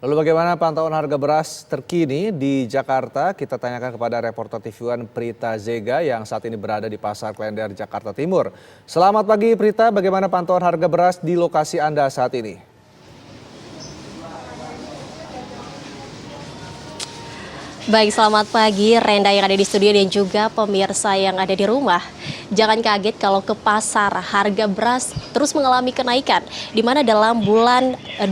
Lalu bagaimana pantauan harga beras terkini di Jakarta? Kita tanyakan kepada reporter TV One Prita Zega yang saat ini berada di Pasar Klender, Jakarta Timur. Selamat pagi Prita, bagaimana pantauan harga beras di lokasi Anda saat ini? Baik, selamat pagi Renda yang ada di studio dan juga pemirsa yang ada di rumah. Jangan kaget kalau ke pasar harga beras terus mengalami kenaikan. Di mana dalam 2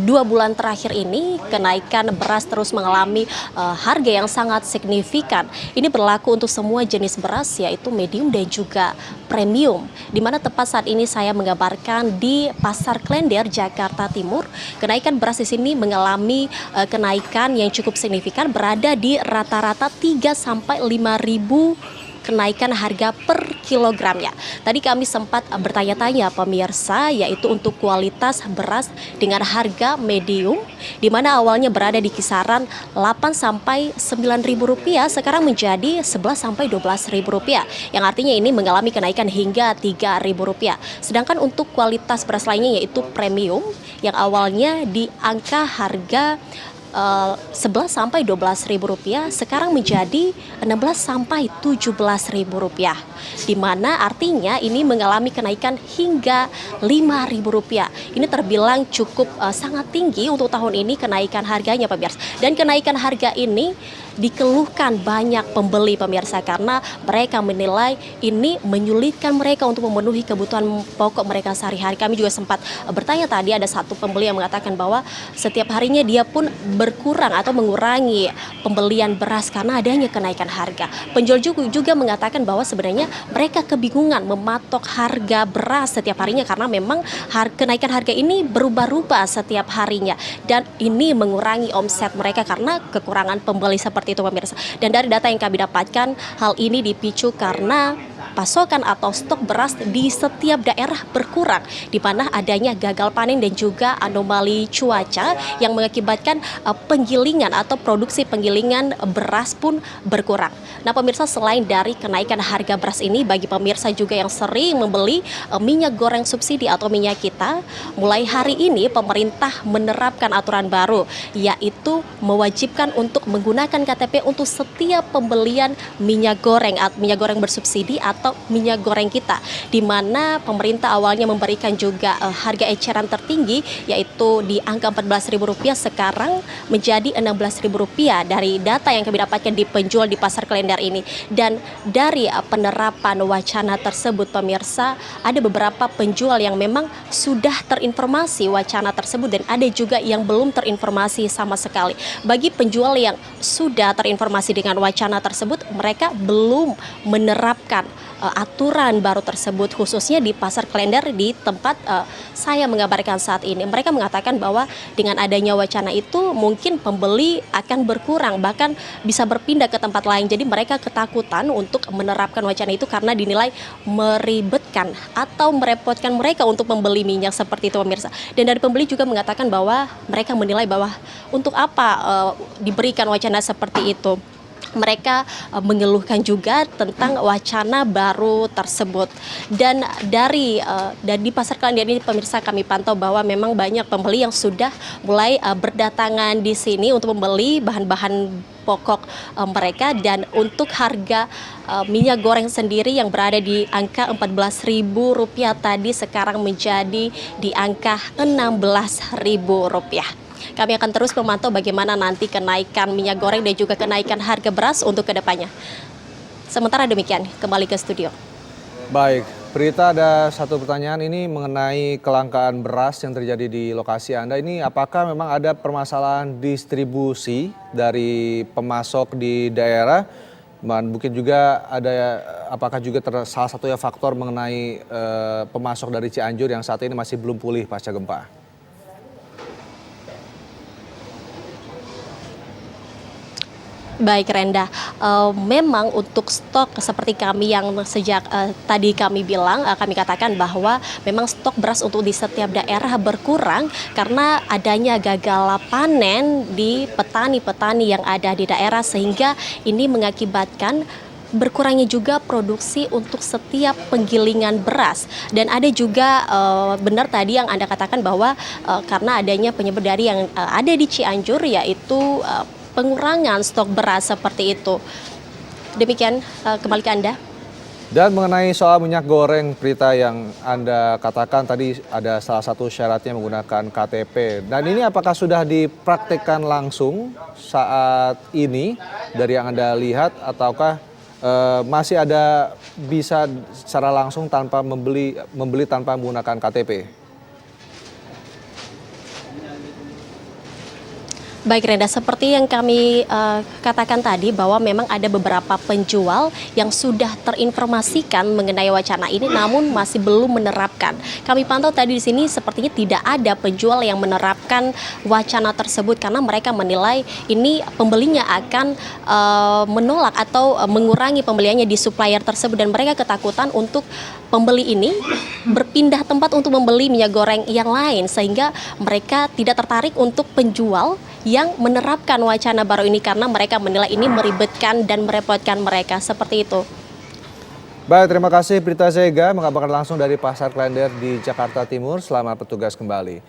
bulan terakhir ini kenaikan beras terus mengalami harga yang sangat signifikan. Ini berlaku untuk semua jenis beras yaitu medium dan juga premium. Di mana tepat saat ini saya mengabarkan di Pasar Klender, Jakarta Timur, kenaikan beras di sini mengalami kenaikan yang cukup signifikan, berada di rata-rata 3 sampai 5.000 kenaikan harga per kilogramnya. Tadi kami sempat bertanya-tanya pemirsa, yaitu untuk kualitas beras dengan harga medium, di mana awalnya berada di kisaran 8 sampai 9.000 rupiah, sekarang menjadi 11 sampai 12.000 rupiah, yang artinya ini mengalami kenaikan hingga 3.000 rupiah. Sedangkan untuk kualitas beras lainnya yaitu premium, yang awalnya di angka harga 11 sampai 12.000 rupiah, sekarang menjadi 16 sampai 17.000 rupiah, di mana artinya ini mengalami kenaikan hingga 5.000 rupiah. Ini terbilang cukup sangat tinggi untuk tahun ini kenaikan harganya pemirsa. Dan kenaikan harga ini dikeluhkan banyak pembeli pemirsa, karena mereka menilai ini menyulitkan mereka untuk memenuhi kebutuhan pokok mereka sehari-hari. Kami juga sempat bertanya tadi, ada satu pembeli yang mengatakan bahwa setiap harinya dia pun berkurang atau mengurangi pembelian beras karena adanya kenaikan harga. Penjual juga mengatakan bahwa sebenarnya mereka kebingungan mematok harga beras setiap harinya karena memang kenaikan harga ini berubah-ubah setiap harinya, dan ini mengurangi omset mereka karena kekurangan pembeli seperti itu pemirsa. Dan dari data yang kami dapatkan, hal ini dipicu karena pasokan atau stok beras di setiap daerah berkurang, di mana adanya gagal panen dan juga anomali cuaca yang mengakibatkan penggilingan atau produksi penggilingan beras pun berkurang. Nah pemirsa, selain dari kenaikan harga beras ini, bagi pemirsa juga yang sering membeli minyak goreng subsidi atau minyak kita, mulai hari ini pemerintah menerapkan aturan baru, yaitu mewajibkan untuk menggunakan KTP untuk setiap pembelian minyak goreng bersubsidi atau minyak goreng kita, di mana pemerintah awalnya memberikan juga harga eceran tertinggi yaitu di angka Rp14.000, sekarang menjadi Rp16.000 dari data yang kami dapatkan di penjual di Pasar Klender ini. Dan dari penerapan wacana tersebut pemirsa, ada beberapa penjual yang memang sudah terinformasi wacana tersebut dan ada juga yang belum terinformasi sama sekali. Bagi penjual yang sudah terinformasi dengan wacana tersebut, mereka belum menerapkan aturan baru tersebut, khususnya di Pasar Klender di tempat saya mengabarkan saat ini. Mereka mengatakan bahwa dengan adanya wacana itu mungkin pembeli akan berkurang, bahkan bisa berpindah ke tempat lain. Jadi mereka ketakutan untuk menerapkan wacana itu karena dinilai meribetkan atau merepotkan mereka untuk membeli minyak seperti itu pemirsa. Dan dari pembeli juga mengatakan bahwa mereka menilai bahwa untuk apa diberikan wacana seperti itu. Mereka mengeluhkan juga tentang wacana baru tersebut. Dan dari di Pasar Klender ini pemirsa, kami pantau bahwa memang banyak pembeli yang sudah mulai berdatangan di sini untuk membeli bahan-bahan pokok mereka. Dan untuk harga minyak goreng sendiri yang berada di angka Rp14.000 tadi, sekarang menjadi di angka Rp16.000. Kami akan terus memantau bagaimana nanti kenaikan minyak goreng dan juga kenaikan harga beras untuk kedepannya. Sementara demikian, kembali ke studio. Baik, Prita, ada satu pertanyaan ini mengenai kelangkaan beras yang terjadi di lokasi Anda. Ini apakah memang ada permasalahan distribusi dari pemasok di daerah? Dan mungkin juga ada, apakah juga salah satunya faktor mengenai pemasok dari Cianjur yang saat ini masih belum pulih pasca gempa? Baik Renda, memang untuk stok seperti kami yang sejak tadi kami bilang, kami katakan bahwa memang stok beras untuk di setiap daerah berkurang karena adanya gagal panen di petani-petani yang ada di daerah, sehingga ini mengakibatkan berkurangnya juga produksi untuk setiap penggilingan beras. Dan ada juga benar tadi yang Anda katakan bahwa karena adanya penyebab dari yang ada di Cianjur, yaitu pengurangan stok beras seperti itu. Demikian, kembali ke Anda. Dan mengenai soal minyak goreng, Prita, yang Anda katakan tadi ada salah satu syaratnya menggunakan KTP. Dan ini apakah sudah dipraktikkan langsung saat ini dari yang Anda lihat, ataukah masih ada bisa secara langsung tanpa membeli tanpa menggunakan KTP? Baik Renda, seperti yang kami katakan tadi bahwa memang ada beberapa penjual yang sudah terinformasikan mengenai wacana ini namun masih belum menerapkan. Kami pantau tadi di sini sepertinya tidak ada penjual yang menerapkan wacana tersebut karena mereka menilai ini pembelinya akan menolak atau mengurangi pembeliannya di supplier tersebut, dan mereka ketakutan untuk pembeli ini berpindah tempat untuk membeli minyak goreng yang lain, sehingga mereka tidak tertarik untuk penjual yang menerapkan wacana baru ini karena mereka menilai ini meribetkan dan merepotkan mereka, seperti itu. Baik, terima kasih Prita Zega mengabarkan langsung dari Pasar Klender di Jakarta Timur. Selamat bertugas kembali.